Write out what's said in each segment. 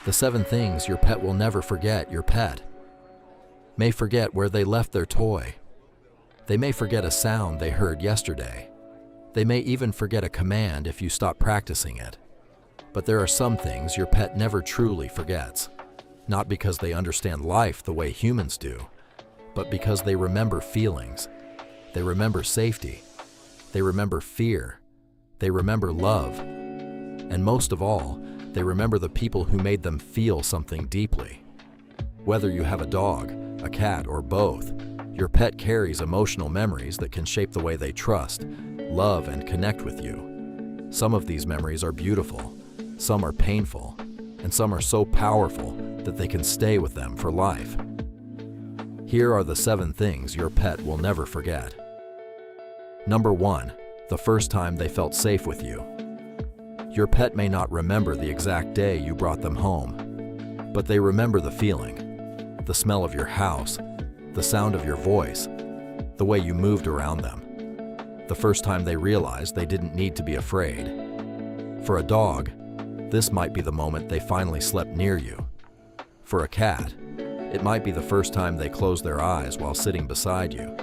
The 7 things your pet will never forget. Your pet may forget where they left their toy. They may forget a sound they heard yesterday. They may even forget a command if you stop practicing it. But there are some things your pet never truly forgets, not because they understand life the way humans do, but because they remember feelings. They remember safety. They remember fear. They remember love. And most of all, they remember the people who made them feel something deeply. Whether you have a dog, a cat, or both, your pet carries emotional memories that can shape the way they trust, love, and connect with you. Some of these memories are beautiful, some are painful, and some are so powerful that they can stay with them for life. Here are the 7 things your pet will never forget. Number 1, the first time they felt safe with you. Your pet may not remember the exact day you brought them home, but they remember the feeling, the smell of your house, the sound of your voice, the way you moved around them. The first time they realized they didn't need to be afraid. For a dog, this might be the moment they finally slept near you. For a cat, it might be the first time they closed their eyes while sitting beside you.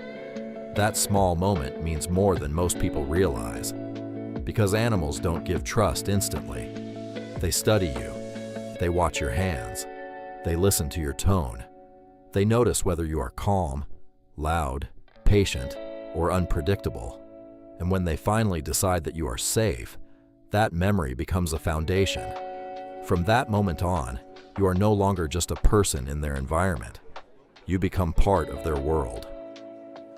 That small moment means more than most people realize, because animals don't give trust instantly. They study you. They watch your hands. They listen to your tone. They notice whether you are calm, loud, patient, or unpredictable. And when they finally decide that you are safe, that memory becomes a foundation. From that moment on, you are no longer just a person in their environment. You become part of their world.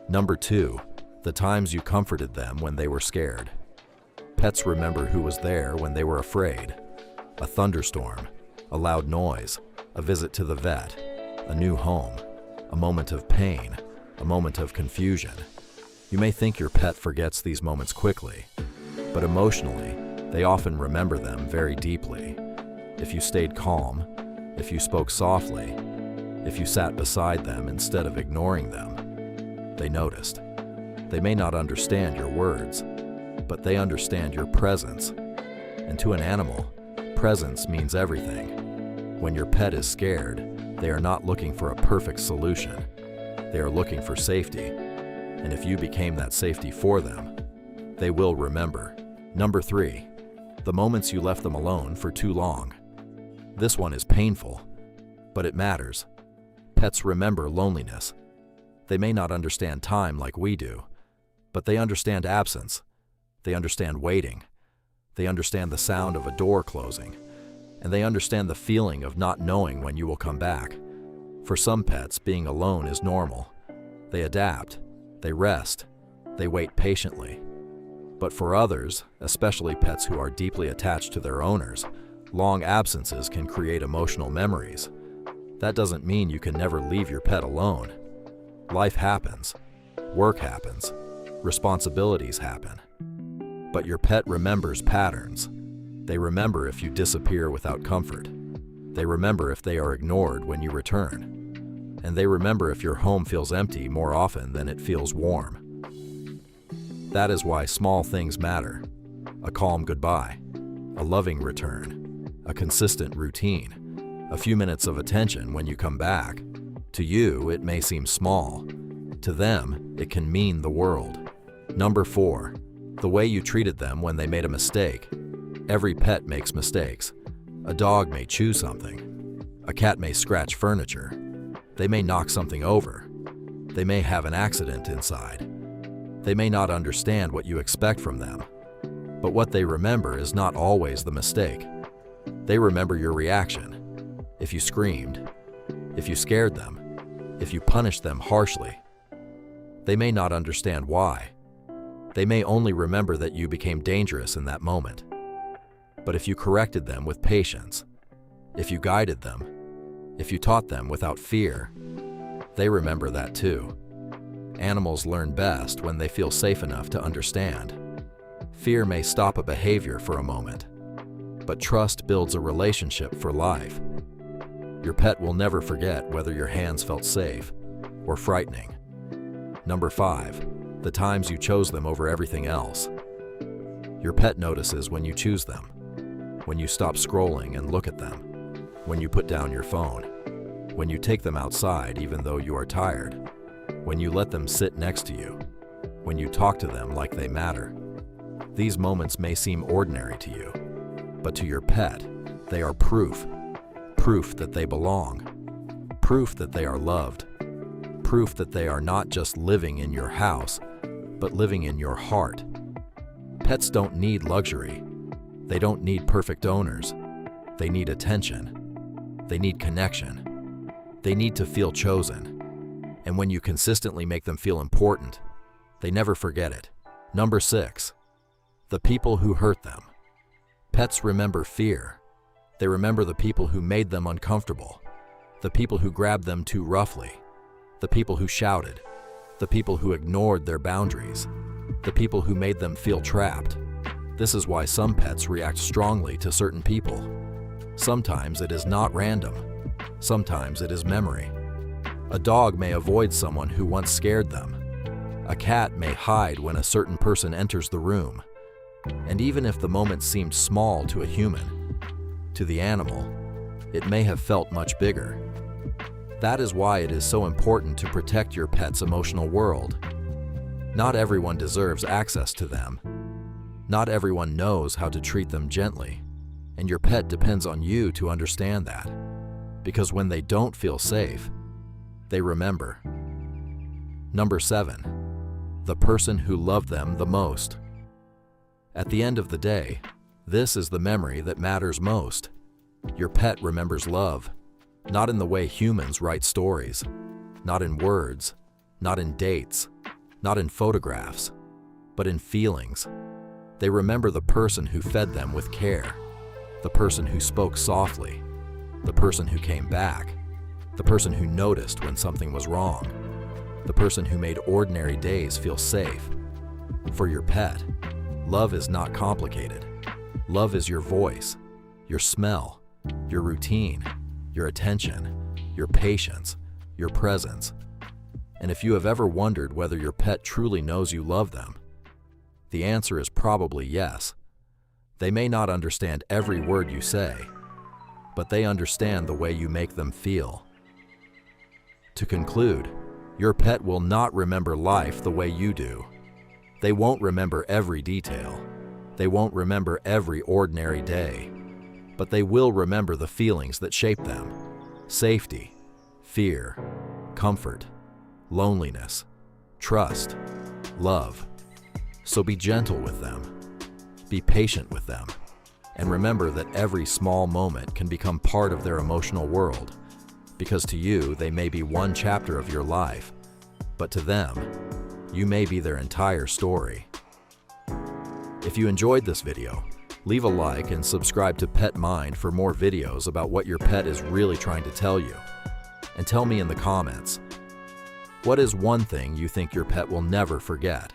Number 2, the times you comforted them when they were scared. Pets remember who was there when they were afraid. A thunderstorm, a loud noise, a visit to the vet, a new home, a moment of pain, a moment of confusion. You may think your pet forgets these moments quickly, but emotionally, they often remember them very deeply. If you stayed calm, if you spoke softly, if you sat beside them instead of ignoring them, they noticed. They may not understand your words, but they understand your presence. And to an animal, presence means everything. When your pet is scared, they are not looking for a perfect solution. They are looking for safety. And if you became that safety for them, they will remember. Number 3, the moments you left them alone for too long. This one is painful, but it matters. Pets remember loneliness. They may not understand time like we do, but they understand absence. They understand waiting. They understand the sound of a door closing. And they understand the feeling of not knowing when you will come back. For some pets, being alone is normal. They adapt. They rest. They wait patiently. But for others, especially pets who are deeply attached to their owners, long absences can create emotional memories. That doesn't mean you can never leave your pet alone. Life happens. Work happens. Responsibilities happen. But your pet remembers patterns. They remember if you disappear without comfort. They remember if they are ignored when you return. And they remember if your home feels empty more often than it feels warm. That is why small things matter. A calm goodbye, a loving return, a consistent routine, a few minutes of attention when you come back. To you, it may seem small. To them, it can mean the world. Number 4, the way you treated them when they made a mistake. Every pet makes mistakes. A dog may chew something. A cat may scratch furniture. They may knock something over. They may have an accident inside. They may not understand what you expect from them. But what they remember is not always the mistake. They remember your reaction. If you screamed, if you scared them, if you punished them harshly. They may not understand why. They may only remember that you became dangerous in that moment. But if you corrected them with patience, if you guided them, if you taught them without fear, they remember that too. Animals learn best when they feel safe enough to understand. Fear may stop a behavior for a moment, but trust builds a relationship for life. Your pet will never forget whether your hands felt safe or frightening. Number 5, the times you chose them over everything else. Your pet notices when you choose them, when you stop scrolling and look at them, when you put down your phone, when you take them outside even though you are tired, when you let them sit next to you, when you talk to them like they matter. These moments may seem ordinary to you, but to your pet, they are proof that they belong, proof that they are loved, proof that they are not just living in your house, but living in your heart. Pets don't need luxury. They don't need perfect owners. They need attention. They need connection. They need to feel chosen. And when you consistently make them feel important, they never forget it. Number 6, the people who hurt them. Pets remember fear. They remember the people who made them uncomfortable, the people who grabbed them too roughly, the people who shouted, the people who ignored their boundaries, the people who made them feel trapped. This is why some pets react strongly to certain people. Sometimes it is not random. Sometimes it is memory. A dog may avoid someone who once scared them. A cat may hide when a certain person enters the room. And even if the moment seemed small to a human, to the animal, it may have felt much bigger. That is why it is so important to protect your pet's emotional world. Not everyone deserves access to them. Not everyone knows how to treat them gently, and your pet depends on you to understand that. Because when they don't feel safe, they remember. Number 7, the person who loved them the most. At the end of the day, this is the memory that matters most. Your pet remembers love, not in the way humans write stories, not in words, not in dates, not in photographs, but in feelings. They remember the person who fed them with care, the person who spoke softly, the person who came back, the person who noticed when something was wrong, the person who made ordinary days feel safe. For your pet, love is not complicated. Love is your voice, your smell, your routine, your attention, your patience, your presence. And if you have ever wondered whether your pet truly knows you love them, the answer is probably yes. They may not understand every word you say, but they understand the way you make them feel. To conclude, your pet will not remember life the way you do. They won't remember every detail. They won't remember every ordinary day, but they will remember the feelings that shape them: safety, fear, comfort, loneliness, trust, love. So be gentle with them, be patient with them, and remember that every small moment can become part of their emotional world, because to you they may be one chapter of your life, but to them, you may be their entire story. If you enjoyed this video, leave a like and subscribe to Pet Mind for more videos about what your pet is really trying to tell you. And tell me in the comments, what is one thing you think your pet will never forget?